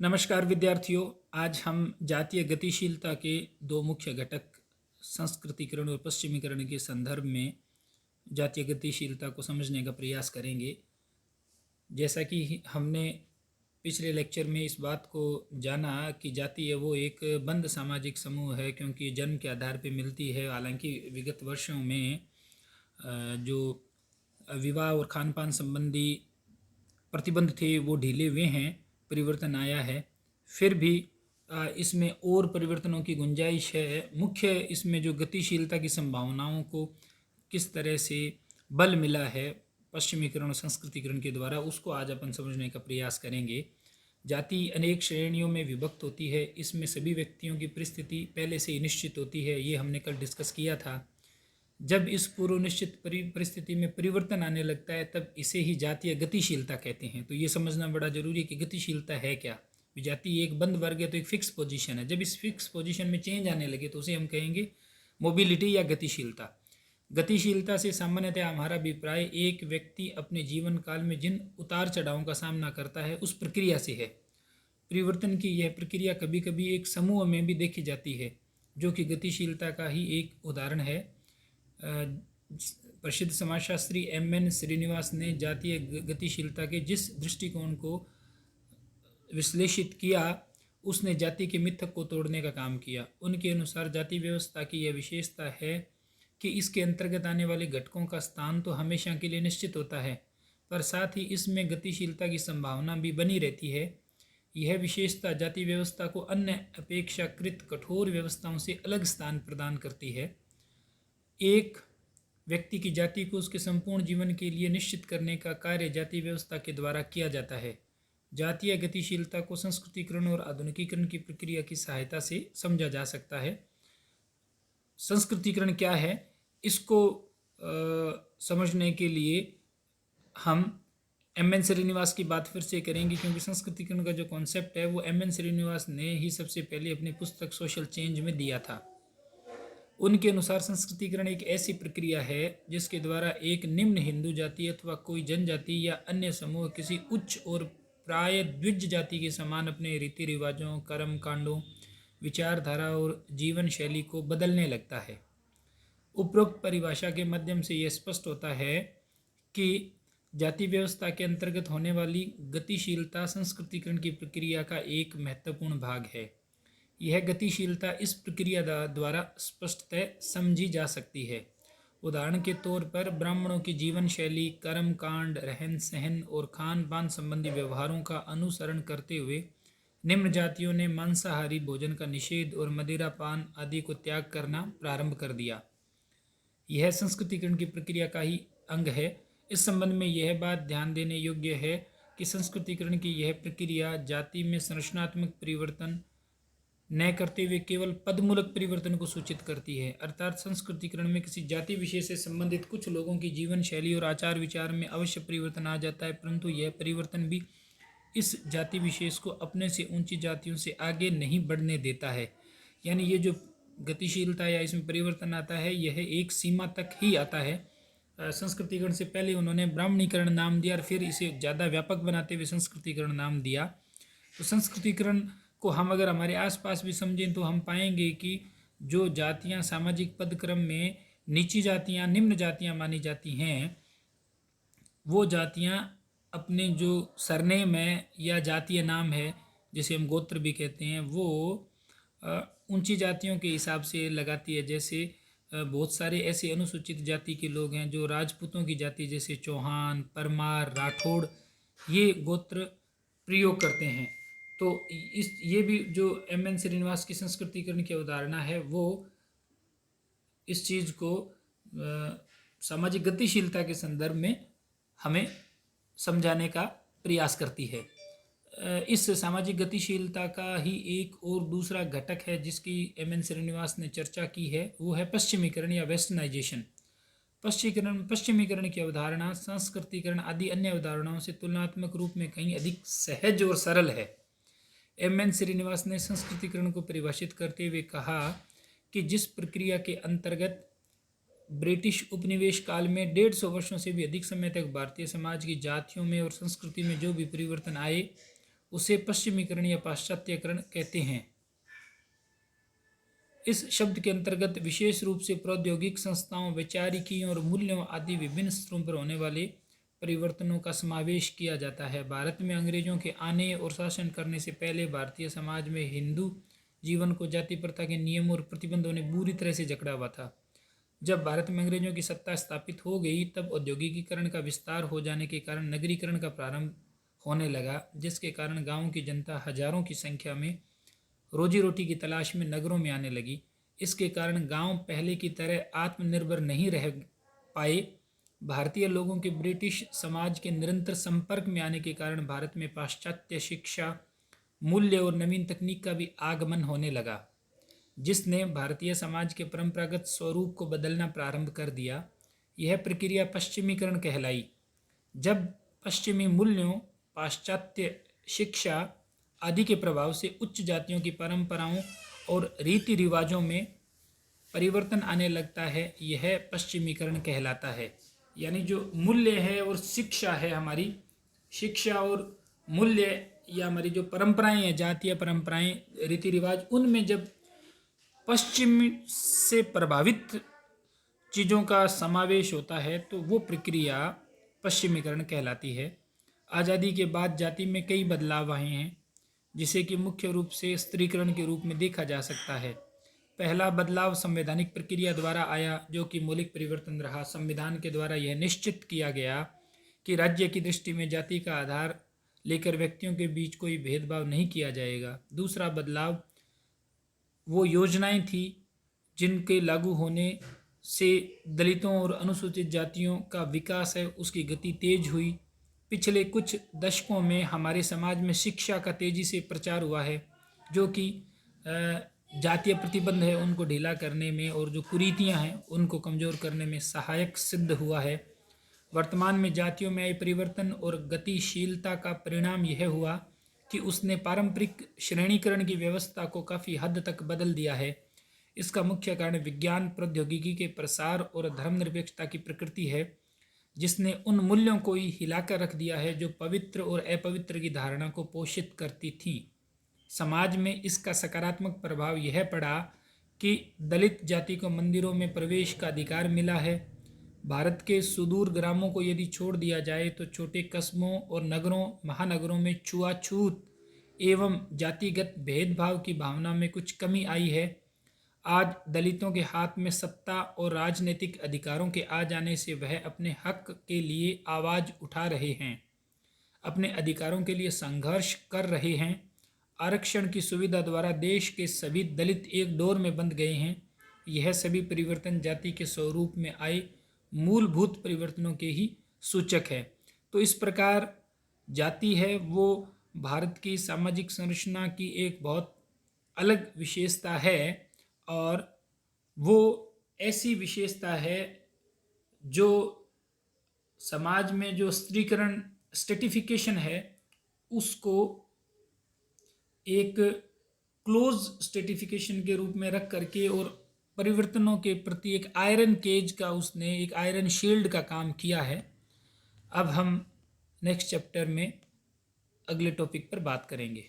नमस्कार विद्यार्थियों। आज हम जातीय गतिशीलता के दो मुख्य घटक संस्कृतिकरण और पश्चिमीकरण के संदर्भ में जातीय गतिशीलता को समझने का प्रयास करेंगे। जैसा कि हमने पिछले लेक्चर में इस बात को जाना कि जाति है वो एक बंद सामाजिक समूह है, क्योंकि जन्म के आधार पर मिलती है। हालांकि विगत वर्षों में जो विवाह और खान पान संबंधी प्रतिबंध थे वो ढीले हुए हैं, परिवर्तन आया है। फिर भी इसमें और परिवर्तनों की गुंजाइश है। मुख्य इसमें जो गतिशीलता की संभावनाओं को किस तरह से बल मिला है पश्चिमीकरण और संस्कृतिकरण के द्वारा, उसको आज अपन समझने का प्रयास करेंगे। जाति अनेक श्रेणियों में विभक्त होती है। इसमें सभी व्यक्तियों की परिस्थिति पहले से ही निश्चित होती है, ये हमने कल डिस्कस किया था। जब इस पूर्व निश्चित परिस्थिति में परिवर्तन आने लगता है तब इसे ही जातीय गतिशीलता कहते हैं। तो ये समझना बड़ा जरूरी है कि गतिशीलता है क्या। जाति एक बंद वर्ग है तो एक फिक्स पोजीशन है। जब इस फिक्स पोजीशन में चेंज आने लगे तो उसे हम कहेंगे मोबिलिटी या गतिशीलता। गतिशीलता से सामान्यतः हमारा अभिप्राय एक व्यक्ति अपने जीवन काल में जिन उतार चढ़ावों का सामना करता है उस प्रक्रिया से है। परिवर्तन की यह प्रक्रिया कभी कभी एक समूह में भी देखी जाती है, जो कि गतिशीलता का ही एक उदाहरण है। प्रसिद्ध समाजशास्त्री एम.एन. श्रीनिवास ने जातीय गतिशीलता के जिस दृष्टिकोण को विश्लेषित किया, उसने जाति के मिथक को तोड़ने का काम किया। उनके अनुसार जाति व्यवस्था की यह विशेषता है कि इसके अंतर्गत आने वाले घटकों का स्थान तो हमेशा के लिए निश्चित होता है, पर साथ ही इसमें गतिशीलता की संभावना भी बनी रहती है। यह विशेषता जाति व्यवस्था को अन्य अपेक्षाकृत कठोर व्यवस्थाओं से अलग स्थान प्रदान करती है। एक व्यक्ति की जाति को उसके संपूर्ण जीवन के लिए निश्चित करने का कार्य जाति व्यवस्था के द्वारा किया जाता है। जातीय गतिशीलता को संस्कृतिकरण और आधुनिकीकरण की प्रक्रिया की सहायता से समझा जा सकता है। संस्कृतिकरण क्या है, इसको समझने के लिए हम एम.एन. श्रीनिवास की बात फिर से करेंगे, क्योंकि संस्कृतिकरण का जो कॉन्सेप्ट है वो एम.एन. श्रीनिवास ने ही सबसे पहले अपनी पुस्तक सोशल चेंज में दिया था। उनके अनुसार संस्कृतिकरण एक ऐसी प्रक्रिया है जिसके द्वारा एक निम्न हिंदू जाति अथवा कोई जनजाति या अन्य समूह किसी उच्च और प्राय द्विज जाति के समान अपने रीति रिवाजों, कर्म कांडों, विचारधारा और जीवन शैली को बदलने लगता है। उपरोक्त परिभाषा के माध्यम से यह स्पष्ट होता है कि जाति व्यवस्था के अंतर्गत होने वाली गतिशीलता संस्कृतिकरण की प्रक्रिया का एक महत्वपूर्ण भाग है। यह गतिशीलता इस प्रक्रिया द्वारा स्पष्टतः समझी जा सकती है। उदाहरण के तौर पर ब्राह्मणों की जीवन शैली, कर्म कांड, रहन सहन और खान पान संबंधी व्यवहारों का अनुसरण करते हुए निम्न जातियों ने मांसाहारी भोजन का निषेध और मदिरा पान आदि को त्याग करना प्रारंभ कर दिया। यह संस्कृतिकरण की प्रक्रिया का ही अंग है। इस संबंध में यह बात ध्यान देने योग्य है कि संस्कृतिकरण की यह प्रक्रिया जाति में संरचनात्मक परिवर्तन न करते हुए केवल पदमूलक परिवर्तन को सूचित करती है। अर्थात संस्कृतिकरण में किसी जाति विशेष से संबंधित कुछ लोगों की जीवन शैली और आचार विचार में अवश्य परिवर्तन आ जाता है, परंतु यह परिवर्तन भी इस जाति विशेष को अपने से ऊंची जातियों से आगे नहीं बढ़ने देता है। यानी ये जो गतिशीलता या इसमें परिवर्तन आता है यह एक सीमा तक ही आता है। संस्कृतिकरण से पहले उन्होंने ब्राह्मणीकरण नाम दिया और फिर इसे ज़्यादा व्यापक बनाते हुए संस्कृतिकरण नाम दिया। तो संस्कृतिकरण को हम अगर हमारे आसपास भी समझें तो हम पाएंगे कि जो जातियां सामाजिक पदक्रम में नीची जातियां, निम्न जातियां मानी जाती हैं, वो जातियां अपने जो सरनेम है या जातीय नाम है, जिसे हम गोत्र भी कहते हैं, वो ऊंची जातियों के हिसाब से लगाती है। जैसे बहुत सारे ऐसे अनुसूचित जाति के लोग हैं जो राजपूतों की जाति, जैसे चौहान, परमार, राठौड़, ये गोत्र प्रयोग करते हैं। तो ये भी जो एम.एन. श्रीनिवास की संस्कृतिकरण की अवधारणा है वो इस चीज़ को सामाजिक गतिशीलता के संदर्भ में हमें समझाने का प्रयास करती है। इस सामाजिक गतिशीलता का ही एक और दूसरा घटक है जिसकी एम.एन. श्रीनिवास ने चर्चा की है, वो है पश्चिमीकरण या वेस्टर्नाइजेशन। पश्चिमीकरण की अवधारणा संस्कृतिकरण आदि अन्य अवधारणाओं से तुलनात्मक रूप में कहीं अधिक सहज और सरल है। एम.एन. श्रीनिवास ने संस्कृतिकरण को परिभाषित करते हुए कहा कि जिस प्रक्रिया के अंतर्गत ब्रिटिश उपनिवेश काल में 150 वर्षों से भी अधिक समय तक भारतीय समाज की जातियों में और संस्कृति में जो भी परिवर्तन आए उसे पश्चिमीकरण या पाश्चात्यकरण कहते हैं। इस शब्द के अंतर्गत विशेष रूप से प्रौद्योगिक संस्थाओं, वैचारिकियों और मूल्यों आदि विभिन्न स्तरों पर होने वाले परिवर्तनों का समावेश किया जाता है। भारत में अंग्रेजों के आने और शासन करने से पहले भारतीय समाज में हिंदू जीवन को जाति प्रथा के नियमों और प्रतिबंधों ने बुरी तरह से जकड़ा हुआ था। जब भारत में अंग्रेजों की सत्ता स्थापित हो गई, तब औद्योगिकीकरण का विस्तार हो जाने के कारण नगरीकरण का प्रारंभ होने लगा, जिसके कारण गाँव की जनता हजारों की संख्या में रोजी रोटी की तलाश में नगरों में आने लगी। इसके कारण गांव पहले की तरह आत्मनिर्भर नहीं रह पाए। भारतीय लोगों के ब्रिटिश समाज के निरंतर संपर्क में आने के कारण भारत में पाश्चात्य शिक्षा, मूल्य और नवीन तकनीक का भी आगमन होने लगा, जिसने भारतीय समाज के परंपरागत स्वरूप को बदलना प्रारंभ कर दिया। यह प्रक्रिया पश्चिमीकरण कहलाई। जब पश्चिमी मूल्यों, पाश्चात्य शिक्षा आदि के प्रभाव से उच्च जातियों की परंपराओं और रीति रिवाजों में परिवर्तन आने लगता है, यह पश्चिमीकरण कहलाता है। यानी जो मूल्य है और शिक्षा है, हमारी शिक्षा और मूल्य या हमारी जो परंपराएं हैं, जातीय परंपराएं, रीति रिवाज, उनमें जब पश्चिम से प्रभावित चीज़ों का समावेश होता है तो वो प्रक्रिया पश्चिमीकरण कहलाती है। आज़ादी के बाद जाति में कई बदलाव आए हैं, जिसे कि मुख्य रूप से स्त्रीकरण के रूप में देखा जा सकता है। पहला बदलाव संवैधानिक प्रक्रिया द्वारा आया, जो कि मौलिक परिवर्तन रहा। संविधान के द्वारा यह निश्चित किया गया कि राज्य की दृष्टि में जाति का आधार लेकर व्यक्तियों के बीच कोई भेदभाव नहीं किया जाएगा। दूसरा बदलाव वो योजनाएं थी जिनके लागू होने से दलितों और अनुसूचित जातियों का विकास है, उसकी गति तेज हुई। पिछले कुछ दशकों में हमारे समाज में शिक्षा का तेज़ी से प्रचार हुआ है, जो कि जातीय प्रतिबंध है उनको ढीला करने में और जो कुरीतियां हैं उनको कमज़ोर करने में सहायक सिद्ध हुआ है। वर्तमान में जातियों में आए परिवर्तन और गतिशीलता का परिणाम यह हुआ कि उसने पारंपरिक श्रेणीकरण की व्यवस्था को काफ़ी हद तक बदल दिया है। इसका मुख्य कारण विज्ञान प्रौद्योगिकी के प्रसार और धर्मनिरपेक्षता की प्रकृति है, जिसने उन मूल्यों को ही हिलाकर रख दिया है जो पवित्र और अपवित्र की धारणा को पोषित करती थी। समाज में इसका सकारात्मक प्रभाव यह पड़ा कि दलित जाति को मंदिरों में प्रवेश का अधिकार मिला है। भारत के सुदूर ग्रामों को यदि छोड़ दिया जाए तो छोटे कस्बों और नगरों, महानगरों में छुआछूत एवं जातिगत भेदभाव की भावना में कुछ कमी आई है। आज दलितों के हाथ में सत्ता और राजनीतिक अधिकारों के आ जाने से वह अपने हक के लिए आवाज़ उठा रहे हैं, अपने अधिकारों के लिए संघर्ष कर रहे हैं। आरक्षण की सुविधा द्वारा देश के सभी दलित एक डोर में बंध गए हैं। यह सभी परिवर्तन जाति के स्वरूप में आए मूलभूत परिवर्तनों के ही सूचक है। तो इस प्रकार जाति है वो भारत की सामाजिक संरचना की एक बहुत अलग विशेषता है, और वो ऐसी विशेषता है जो समाज में जो स्त्रीकरण, स्टेटिफिकेशन है, उसको एक क्लोज स्टेटिफिकेशन के रूप में रख करके और परिवर्तनों के प्रति एक आयरन केज का, उसने एक आयरन शील्ड का काम किया है। अब हम नेक्स्ट चैप्टर में अगले टॉपिक पर बात करेंगे।